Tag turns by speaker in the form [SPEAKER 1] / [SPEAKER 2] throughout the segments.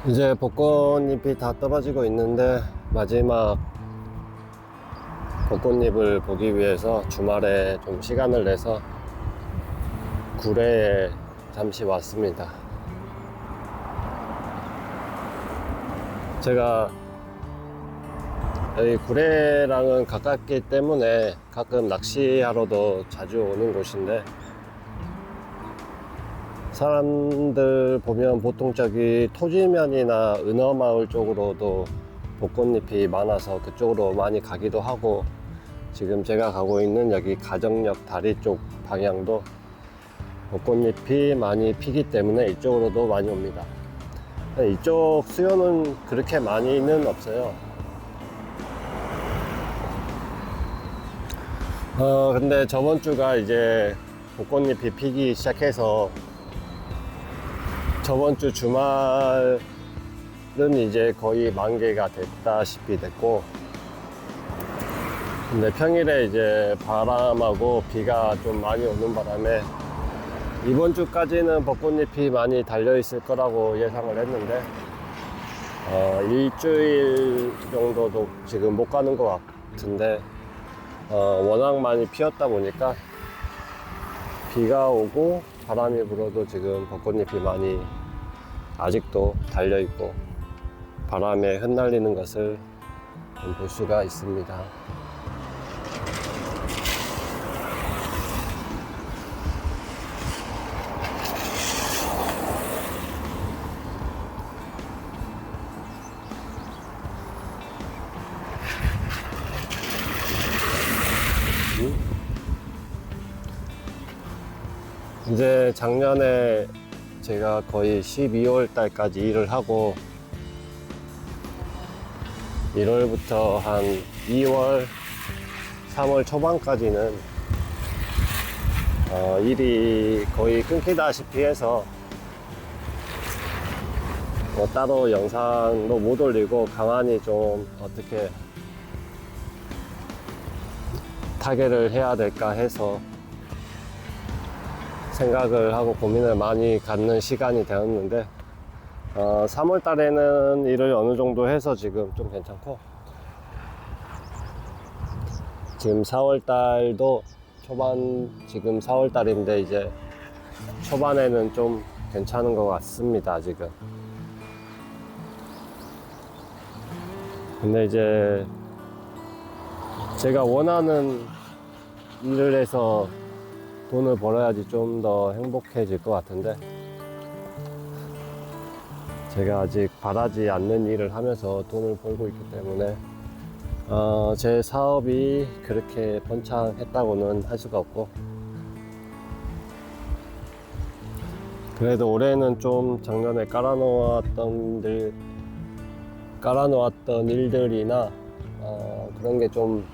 [SPEAKER 1] 이제 벚꽃잎이 다 떨어지고 있는데 마지막 벚꽃잎을 보기 위해서 주말에 좀 시간을 내서 구례에 잠시 왔습니다. 제가 여기 구례랑은 가깝기 때문에 가끔 낚시하러도 자주 오는 곳인데, 사람들 보면 보통 저기 토지면이나 은어마을 쪽으로도 벚꽃잎이 많아서 그쪽으로 많이 가기도 하고, 지금 제가 가고 있는 여기 가정역 다리 쪽 방향도 벚꽃잎이 많이 피기 때문에 이쪽으로도 많이 옵니다. 이쪽 수요는 그렇게 많이는 없어요. 근데 저번 주가 이제 벚꽃잎이 피기 시작해서 저번 주 주말은 이제 거의 만개가 됐다시피 됐고, 근데 평일에 이제 바람하고 비가 좀 많이 오는 바람에 이번 주까지는 벚꽃잎이 많이 달려 있을 거라고 예상을 했는데, 일주일 정도도 지금 못 가는 것 같은데, 워낙 많이 피었다 보니까 비가 오고 바람이 불어도 지금 벚꽃잎이 많이 아직도 달려 있고 바람에 흩날리는 것을 볼 수가 있습니다. 이제 작년에 제가 거의 12월 달까지 일을 하고 1월부터 한 2월, 3월 초반까지는 일이 거의 끊기다시피 해서 따로 영상도 못 올리고 가만히 좀 어떻게 타개를 해야 될까 해서 생각을 하고 고민을 많이 갖는 시간이 되었는데, 3월 달에는 일을 어느 정도 해서 지금 좀 괜찮고, 지금 4월 달도 지금 4월 달인데 이제 초반에는 좀 괜찮은 것 같습니다, 지금. 근데 이제 제가 원하는 일을 해서 돈을 벌어야지 좀 더 행복해질 것 같은데, 제가 아직 바라지 않는 일을 하면서 돈을 벌고 있기 때문에 제 사업이 그렇게 번창했다고는 할 수가 없고, 그래도 올해는 좀 작년에 깔아놓았던 일들이나 그런 게 좀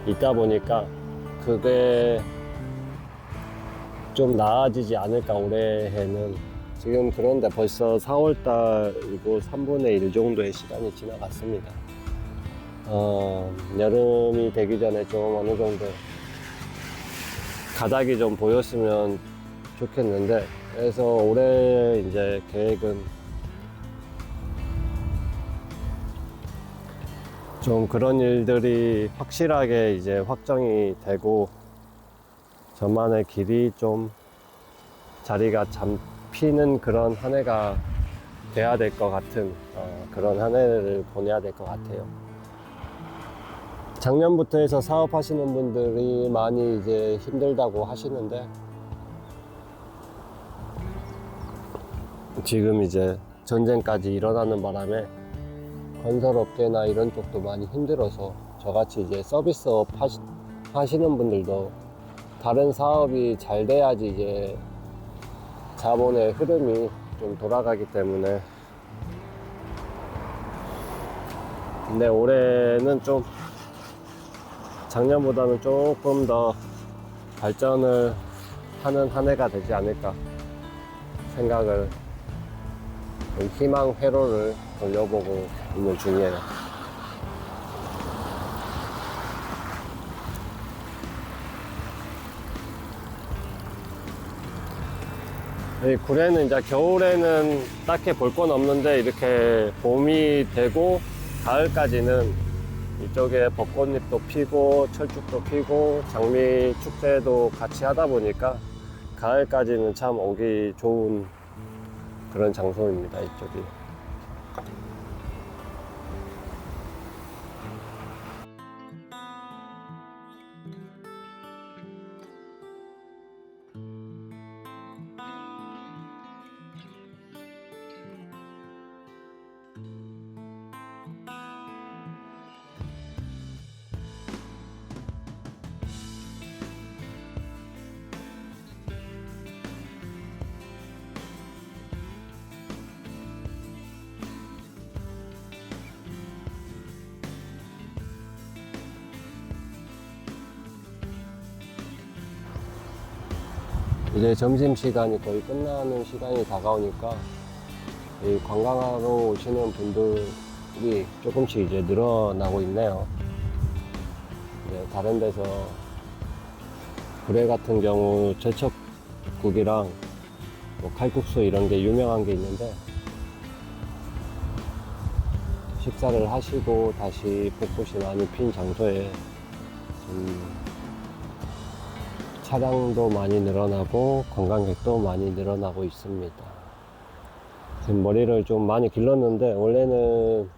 [SPEAKER 1] 있다 보니까 그게 좀 나아지지 않을까. 올해에는 지금 그런데 벌써 4월달이고 3분의 1 정도의 시간이 지나갔습니다. 여름이 되기 전에 좀 어느 정도 가닥이 좀 보였으면 좋겠는데, 그래서 올해 이제 계획은 좀 그런 일들이 확실하게 이제 확정이 되고 저만의 길이 좀 자리가 잡히는 그런 한 해가 돼야 될 것 같은 그런 한 해를 보내야 될 것 같아요. 작년부터 해서 사업하시는 분들이 많이 이제 힘들다고 하시는데, 지금 이제 전쟁까지 일어나는 바람에 건설업계나 이런 쪽도 많이 힘들어서, 저같이 이제 서비스업 하시는 분들도 다른 사업이 잘 돼야지 이제 자본의 흐름이 좀 돌아가기 때문에, 근데 올해는 좀 작년보다는 조금 더 발전을 하는 한 해가 되지 않을까 생각을, 희망 회로를 돌려보고 있는 중이에요. 이 구례는 이제 겨울에는 딱히 볼 건 없는데 이렇게 봄이 되고 가을까지는 이쪽에 벚꽃잎도 피고 철쭉도 피고 장미 축제도 같이 하다 보니까 가을까지는 참 오기 좋은 그런 장소입니다, 이쪽이. 이제 점심시간이 거의 끝나는 시간이 다가오니까 이 관광하러 오시는 분들이 조금씩 이제 늘어나고 있네요. 이제 다른 데서 구례 같은 경우 제첩국이랑 뭐 칼국수 이런 게 유명한 게 있는데 식사를 하시고 다시 벚꽃이 많이 핀 장소에 차량도 많이 늘어나고 관광객도 많이 늘어나고 있습니다. 지금 머리를 좀 많이 길렀는데 원래는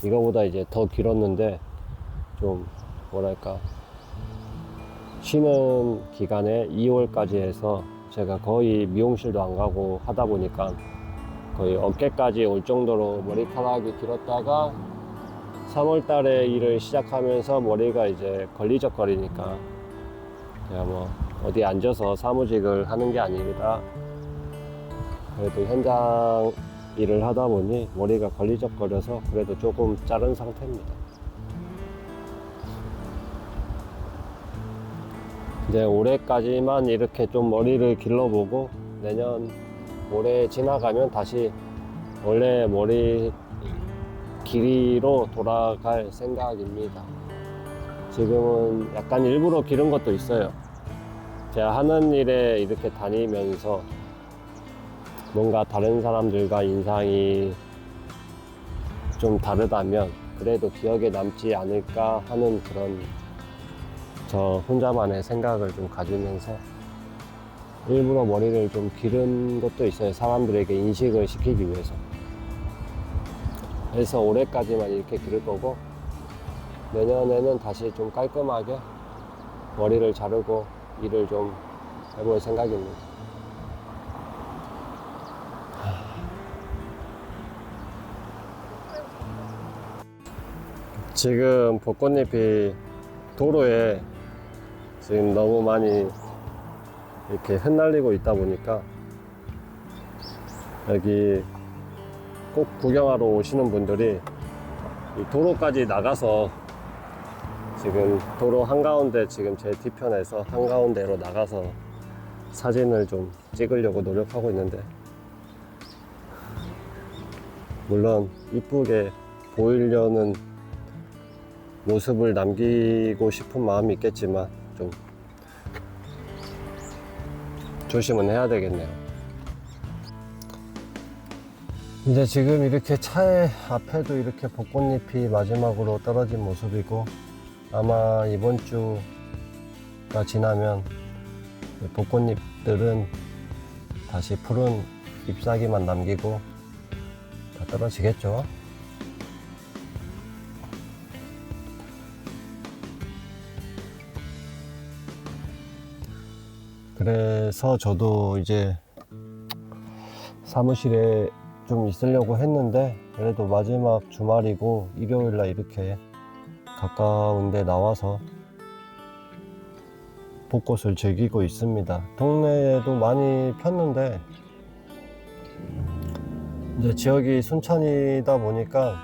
[SPEAKER 1] 이거보다 이제 더 길었는데 좀 뭐랄까 쉬는 기간에 2월까지 해서 제가 거의 미용실도 안 가고 하다 보니까 거의 어깨까지 올 정도로 머리카락이 길었다가 3월 달에 일을 시작하면서 머리가 이제 걸리적거리니까 제가 뭐 어디 앉아서 사무직을 하는 게 아니라 그래도 현장 일을 하다 보니 머리가 걸리적거려서 그래도 조금 자른 상태입니다. 이제 올해까지만 이렇게 좀 머리를 길러보고 내년 올해 지나가면 다시 원래 머리 길이로 돌아갈 생각입니다. 지금은 약간 일부러 기른 것도 있어요. 제가 하는 일에 이렇게 다니면서 뭔가 다른 사람들과 인상이 좀 다르다면 그래도 기억에 남지 않을까 하는 그런 저 혼자만의 생각을 좀 가지면서 일부러 머리를 좀 기른 것도 있어요. 사람들에게 인식을 시키기 위해서. 그래서 올해까지만 이렇게 기를 거고 내년에는 다시 좀 깔끔하게 머리를 자르고 일을 좀 해볼 생각입니다. 지금 벚꽃잎이 도로에 지금 너무 많이 이렇게 흩날리고 있다 보니까 여기 꼭 구경하러 오시는 분들이 이 도로까지 나가서 지금 도로 한가운데 지금 제 뒤편에서 한가운데로 나가서 사진을 좀 찍으려고 노력하고 있는데 물론 이쁘게 보이려는 모습을 남기고 싶은 마음이 있겠지만 좀 조심은 해야 되겠네요. 이제 지금 이렇게 차의 앞에도 이렇게 벚꽃잎이 마지막으로 떨어진 모습이고 아마 이번 주가 지나면 벚꽃잎들은 다시 푸른 잎사귀만 남기고 다 떨어지겠죠. 그래서 저도 이제 사무실에 좀 있으려고 했는데 그래도 마지막 주말이고 일요일날 이렇게 가까운 데 나와서 벚꽃을 즐기고 있습니다. 동네에도 많이 폈는데 이제 지역이 순천이다 보니까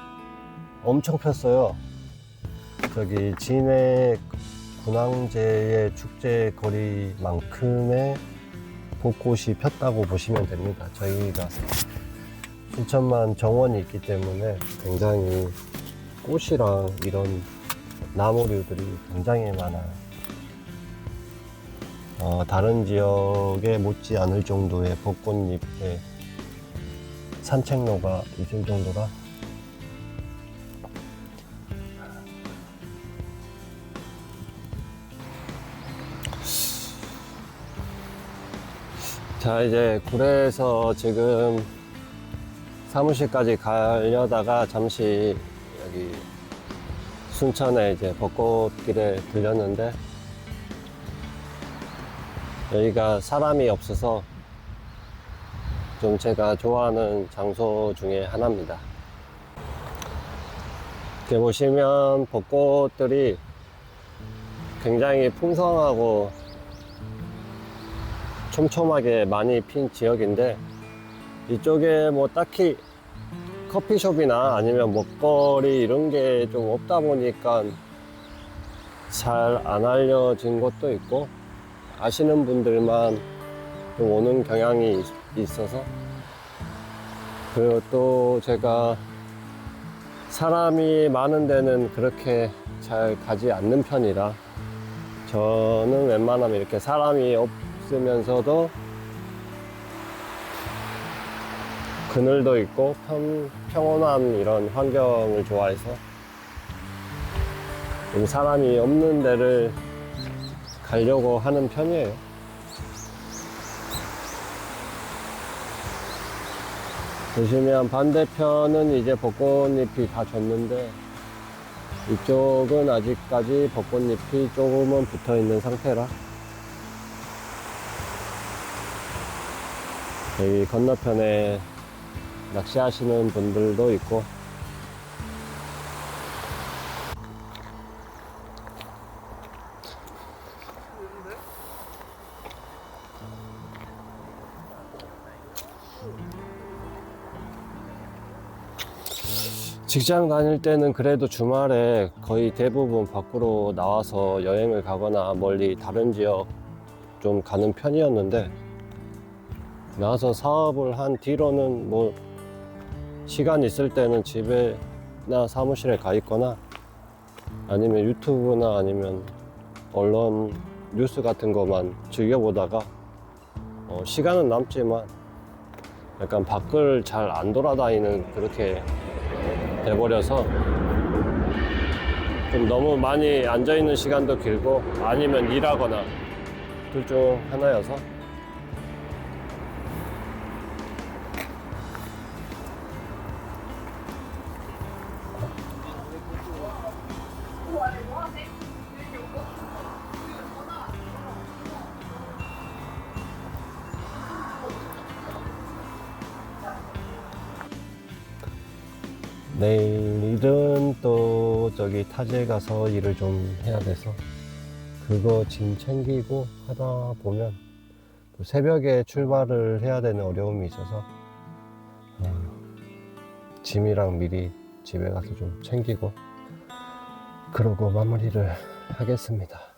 [SPEAKER 1] 엄청 폈어요. 저기 진해 군항제의 축제 거리만큼의 벚꽃이 폈다고 보시면 됩니다. 저희가 순천만 정원이 있기 때문에 굉장히 꽃이랑 이런 나무류들이 굉장히 많아요. 다른 지역에 못지 않을 정도의 벚꽃잎의 산책로가 있을 정도라 자, 이제 구례에서 지금 사무실까지 가려다가 잠시 여기 순천에 이제 벚꽃길에 들렸는데 여기가 사람이 없어서 좀 제가 좋아하는 장소 중에 하나입니다. 이렇게 보시면 벚꽃들이 굉장히 풍성하고 촘촘하게 많이 핀 지역인데 이쪽에 뭐 딱히 커피숍이나 아니면 먹거리 이런 게 좀 없다 보니까 잘 안 알려진 것도 있고 아시는 분들만 좀 오는 경향이 있어서 그리고 또 제가 사람이 많은 데는 그렇게 잘 가지 않는 편이라 저는 웬만하면 이렇게 사람이 없으면서도 그늘도 있고 평온한 이런 환경을 좋아해서 좀 사람이 없는 데를 가려고 하는 편이에요. 보시면 반대편은 이제 벚꽃잎이 다 졌는데 이쪽은 아직까지 벚꽃잎이 조금은 붙어 있는 상태라 여기 건너편에 낚시하시는 분들도 있고 직장 다닐 때는 그래도 주말에 거의 대부분 밖으로 나와서 여행을 가거나 멀리 다른 지역 좀 가는 편이었는데 나와서 사업을 한 뒤로는 뭐 시간 있을 때는 집에나 사무실에 가 있거나 아니면 유튜브나 아니면 언론 뉴스 같은 것만 즐겨보다가 시간은 남지만 약간 밖을 잘 안 돌아다니는 그렇게 돼버려서 좀 너무 많이 앉아있는 시간도 길고 아니면 일하거나 둘 중 하나여서 내일은 또 저기 타지에 가서 일을 좀 해야 돼서 그거 짐 챙기고 하다 보면 또 새벽에 출발을 해야 되는 어려움이 있어서 짐이랑 미리 집에 가서 좀 챙기고 그러고 마무리를 하겠습니다.